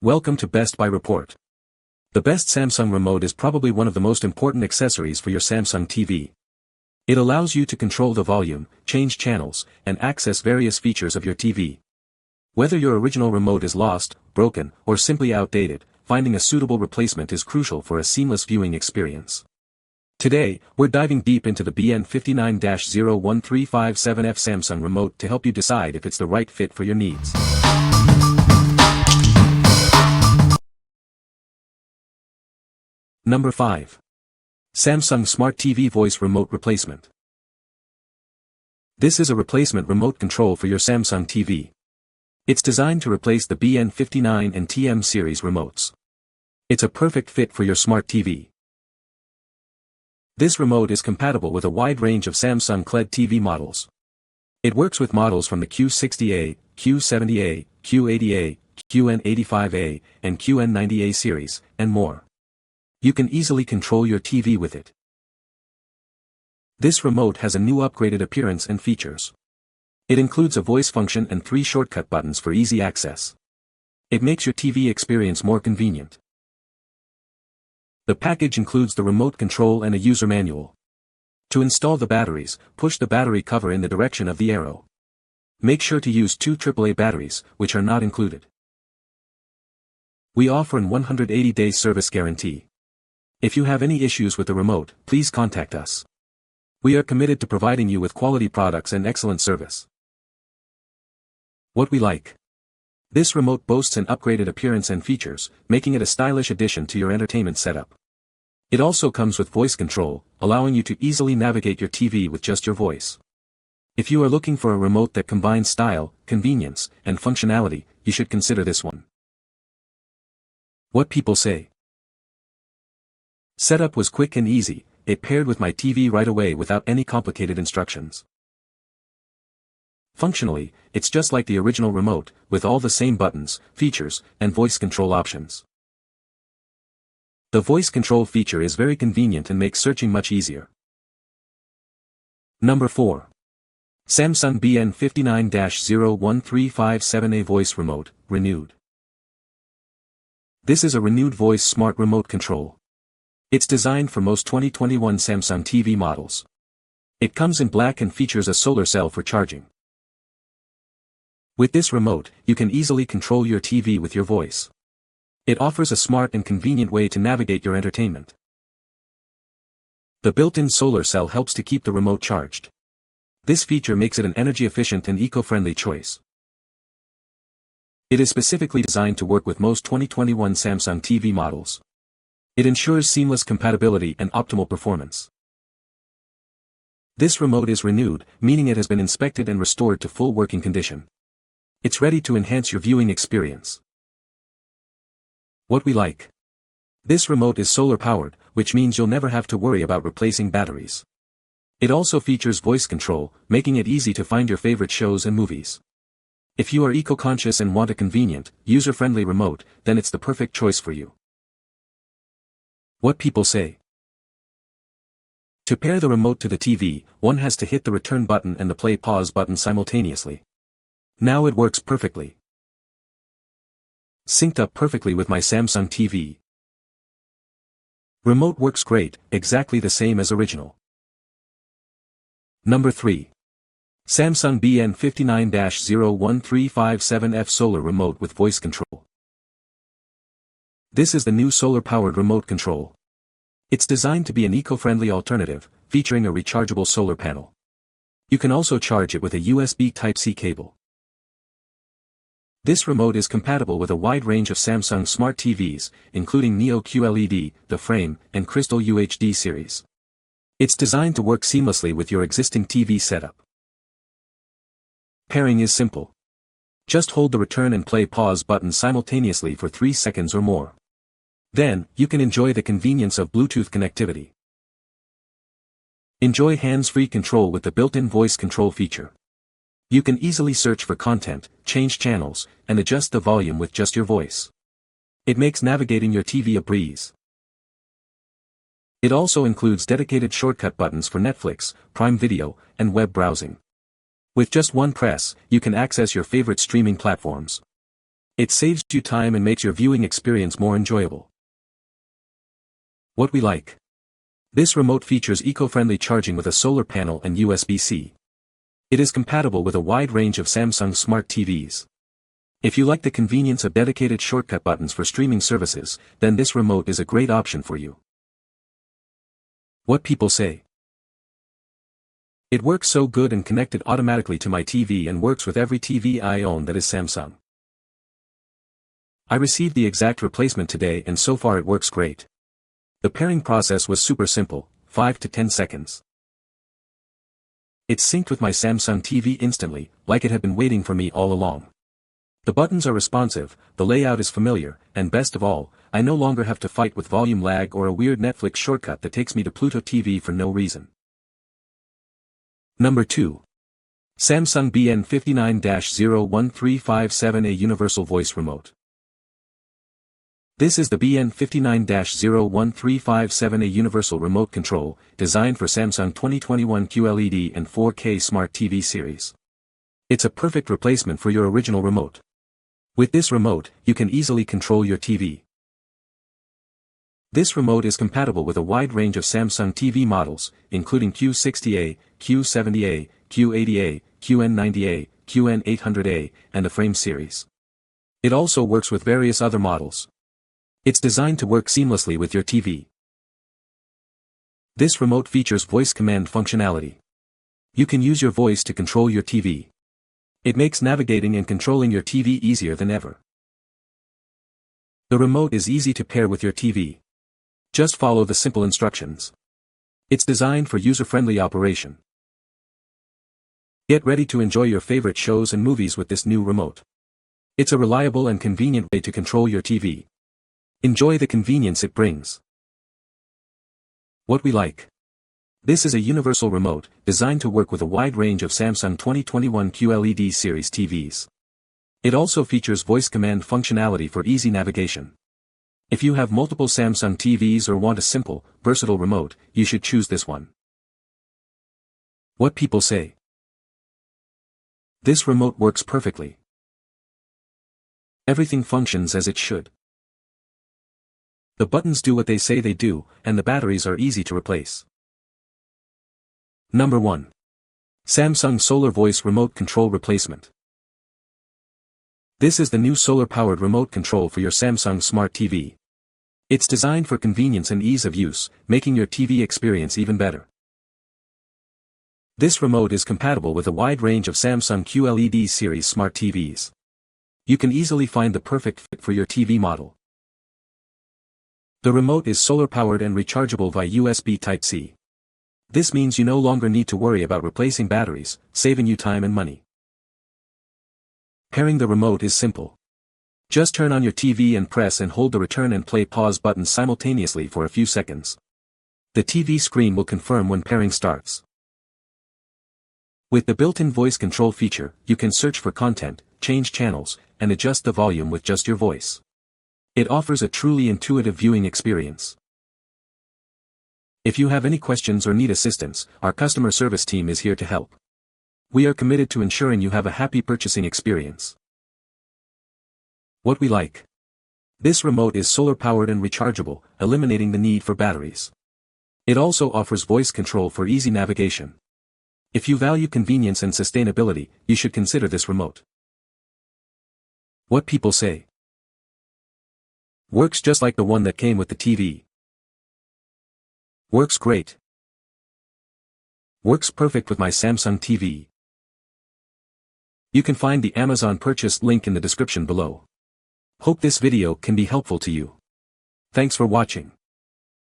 Welcome to Best Buy Report. The Best Samsung Remote is probably one of the most important accessories for your Samsung TV. It allows you to control the volume, change channels, and access various features of your TV. Whether your original remote is lost, broken, or simply outdated, finding a suitable replacement is crucial for a seamless viewing experience. Today, we're diving deep into the Bn59-01357f Samsung Remote to help you decide if it's the right fit for your needs. Number 5. Samsung Smart TV Voice Remote Replacement. This is a replacement remote control for your Samsung TV. It's designed to replace the Bn59 and TM series remotes. It's a perfect fit for your smart TV. This remote is compatible with a wide range of Samsung QLED TV models. It works with models from the Q60A, Q70A, Q80A, QN85A, and QN90A series, and more. You can easily control your TV with it. This remote has a new upgraded appearance and features. It includes a voice function and 3 shortcut buttons for easy access. It makes your TV experience more convenient. The package includes the remote control and a user manual. To install the batteries, push the battery cover in the direction of the arrow. Make sure to use 2 AAA batteries, which are not included. We offer an 180-day service guarantee. If you have any issues with the remote, please contact us. We are committed to providing you with quality products and excellent service. What we like. This remote boasts an upgraded appearance and features, making it a stylish addition to your entertainment setup. It also comes with voice control, allowing you to easily navigate your TV with just your voice. If you are looking for a remote that combines style, convenience, and functionality, you should consider this one. What people say. Setup was quick and easy, it paired with my TV right away without any complicated instructions. Functionally, it's just like the original remote, with all the same buttons, features, and voice control options. The voice control feature is very convenient and makes searching much easier. Number 4. Samsung Bn59-01357f Voice Remote, Renewed. This is a renewed voice smart remote control. It's designed for most 2021 Samsung TV models. It comes in black and features a solar cell for charging. With this remote, you can easily control your TV with your voice. It offers a smart and convenient way to navigate your entertainment. The built-in solar cell helps to keep the remote charged. This feature makes it an energy-efficient and eco-friendly choice. It is specifically designed to work with most 2021 Samsung TV models. It ensures seamless compatibility and optimal performance. This remote is renewed, meaning it has been inspected and restored to full working condition. It's ready to enhance your viewing experience. What we like. This remote is solar-powered, which means you'll never have to worry about replacing batteries. It also features voice control, making it easy to find your favorite shows and movies. If you are eco-conscious and want a convenient, user-friendly remote, then it's the perfect choice for you. What people say. To pair the remote to the TV, one has to hit the return button and the play-pause button simultaneously. Now it works perfectly. Synced up perfectly with my Samsung TV. Remote works great, exactly the same as original. Number 3. Samsung Bn59-01357f Solar Remote with Voice Control. This is the new solar-powered remote control. It's designed to be an eco-friendly alternative, featuring a rechargeable solar panel. You can also charge it with a USB Type-C cable. This remote is compatible with a wide range of Samsung smart TVs, including Neo QLED, the Frame, and Crystal UHD series. It's designed to work seamlessly with your existing TV setup. Pairing is simple. Just hold the return and play pause button simultaneously for 3 seconds or more. Then, you can enjoy the convenience of Bluetooth connectivity. Enjoy hands-free control with the built-in voice control feature. You can easily search for content, change channels, and adjust the volume with just your voice. It makes navigating your TV a breeze. It also includes dedicated shortcut buttons for Netflix, Prime Video, and web browsing. With just one press, you can access your favorite streaming platforms. It saves you time and makes your viewing experience more enjoyable. What we like. This remote features eco-friendly charging with a solar panel and USB-C. It is compatible with a wide range of Samsung smart TVs. If you like the convenience of dedicated shortcut buttons for streaming services, then this remote is a great option for you. What people say. It works so good and connected automatically to my TV and works with every TV I own that is Samsung. I received the exact replacement today and so far it works great. The pairing process was super simple, 5 to 10 seconds. It synced with my Samsung TV instantly, like it had been waiting for me all along. The buttons are responsive, the layout is familiar, and best of all, I no longer have to fight with volume lag or a weird Netflix shortcut that takes me to Pluto TV for no reason. Number 2. Samsung Bn59-01357a Universal Voice Remote. This is the Bn59-01357a Universal Remote Control, designed for Samsung 2021 QLED and 4K Smart TV series. It's a perfect replacement for your original remote. With this remote, you can easily control your TV. This remote is compatible with a wide range of Samsung TV models, including Q60A, Q70A, Q80A, QN90A, QN800A, and the Frame series. It also works with various other models. It's designed to work seamlessly with your TV. This remote features voice command functionality. You can use your voice to control your TV. It makes navigating and controlling your TV easier than ever. The remote is easy to pair with your TV. Just follow the simple instructions. It's designed for user-friendly operation. Get ready to enjoy your favorite shows and movies with this new remote. It's a reliable and convenient way to control your TV. Enjoy the convenience it brings. What we like. This is a universal remote, designed to work with a wide range of Samsung 2021 QLED series TVs. It also features voice command functionality for easy navigation. If you have multiple Samsung TVs or want a simple, versatile remote, you should choose this one. What people say. This remote works perfectly. Everything functions as it should. The buttons do what they say they do, and the batteries are easy to replace. Number 1. Samsung Solar Voice Remote Control Replacement. This is the new solar-powered remote control for your Samsung Smart TV. It's designed for convenience and ease of use, making your TV experience even better. This remote is compatible with a wide range of Samsung QLED series smart TVs. You can easily find the perfect fit for your TV model. The remote is solar-powered and rechargeable via USB Type-C. This means you no longer need to worry about replacing batteries, saving you time and money. Pairing the remote is simple. Just turn on your TV and press and hold the return and play pause buttons simultaneously for a few seconds. The TV screen will confirm when pairing starts. With the built-in voice control feature, you can search for content, change channels, and adjust the volume with just your voice. It offers a truly intuitive viewing experience. If you have any questions or need assistance, our customer service team is here to help. We are committed to ensuring you have a happy purchasing experience. What we like. This remote is solar-powered and rechargeable, eliminating the need for batteries. It also offers voice control for easy navigation. If you value convenience and sustainability, you should consider this remote. What people say. Works just like the one that came with the TV. Works great. Works perfect with my Samsung TV. You can find the Amazon purchase link in the description below. Hope this video can be helpful to you. Thanks for watching.